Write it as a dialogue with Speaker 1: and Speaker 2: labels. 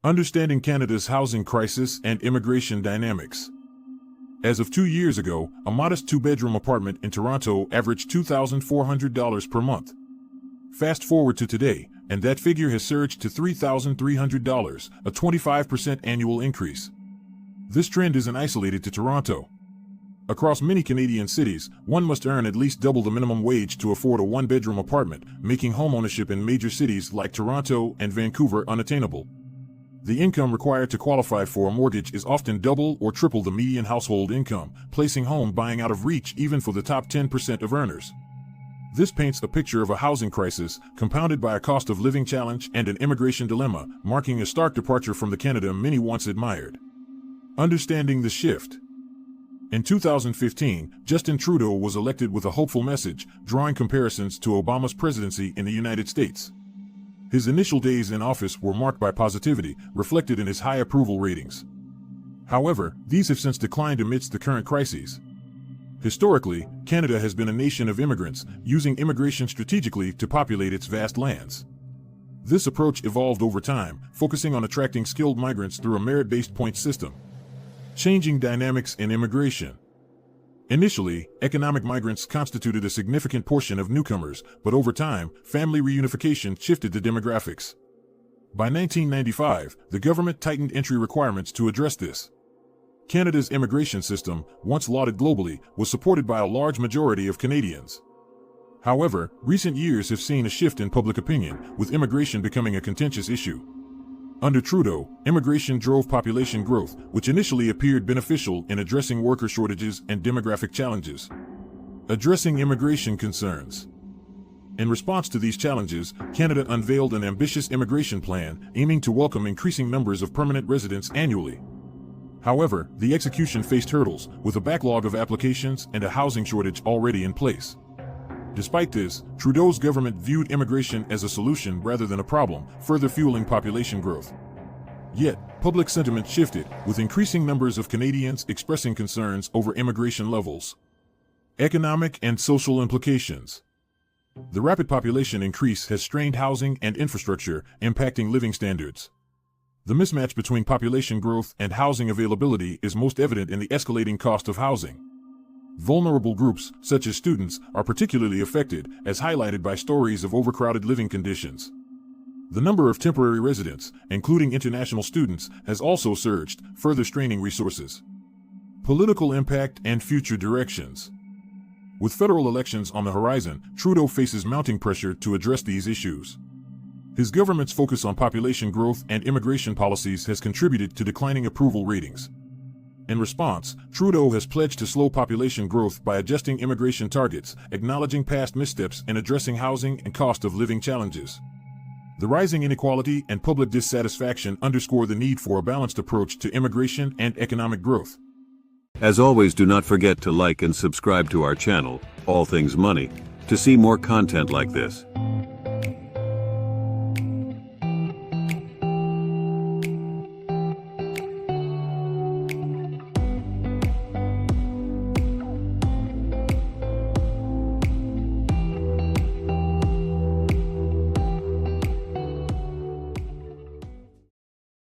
Speaker 1: Understanding Canada's housing crisis and immigration dynamics. As of 2 years ago, a modest two-bedroom apartment in Toronto averaged $2,400 per month. Fast forward to today, and that figure has surged to $3,300, a 25% annual increase. This trend isn't isolated to Toronto. Across many Canadian cities, one must earn at least double the minimum wage to afford a one-bedroom apartment, making homeownership in major cities like Toronto and Vancouver unattainable. The income required to qualify for a mortgage is often double or triple the median household income, placing home buying out of reach even for the top 10% of earners. This paints a picture of a housing crisis, compounded by a cost of living challenge and an immigration dilemma, marking a stark departure from the Canada many once admired. Understanding the shift. In 2015, Justin Trudeau was elected with a hopeful message, drawing comparisons to Obama's presidency in the United States. His initial days in office were marked by positivity, reflected in his high approval ratings. However, these have since declined amidst the current crises. Historically, Canada has been a nation of immigrants, using immigration strategically to populate its vast lands. This approach evolved over time, focusing on attracting skilled migrants through a merit-based point system. Changing dynamics in immigration. Initially, economic migrants constituted a significant portion of newcomers, but over time, family reunification shifted the demographics. By 1995, the government tightened entry requirements to address this. Canada's immigration system, once lauded globally, was supported by a large majority of Canadians. However, recent years have seen a shift in public opinion, with immigration becoming a contentious issue. Under Trudeau, immigration drove population growth, which initially appeared beneficial in addressing worker shortages and demographic challenges. Addressing immigration concerns. In response to these challenges, Canada unveiled an ambitious immigration plan, aiming to welcome increasing numbers of permanent residents annually. However, the execution faced hurdles, with a backlog of applications and a housing shortage already in place. Despite this, Trudeau's government viewed immigration as a solution rather than a problem, further fueling population growth. Yet, public sentiment shifted, with increasing numbers of Canadians expressing concerns over immigration levels. Economic and social implications. The rapid population increase has strained housing and infrastructure, impacting living standards. The mismatch between population growth and housing availability is most evident in the escalating cost of housing. Vulnerable groups, such as students, are particularly affected, as highlighted by stories of overcrowded living conditions. The number of temporary residents, including international students, has also surged, further straining resources. Political impact and future directions. With federal elections on the horizon, Trudeau faces mounting pressure to address these issues. His government's focus on population growth and immigration policies has contributed to declining approval ratings. In response, Trudeau has pledged to slow population growth by adjusting immigration targets, acknowledging past missteps and addressing housing and cost of living challenges. The rising inequality and public dissatisfaction underscore the need for a balanced approach to immigration and economic growth.
Speaker 2: As always, do not forget to like and subscribe to our channel, All Things Money, to see more content like this.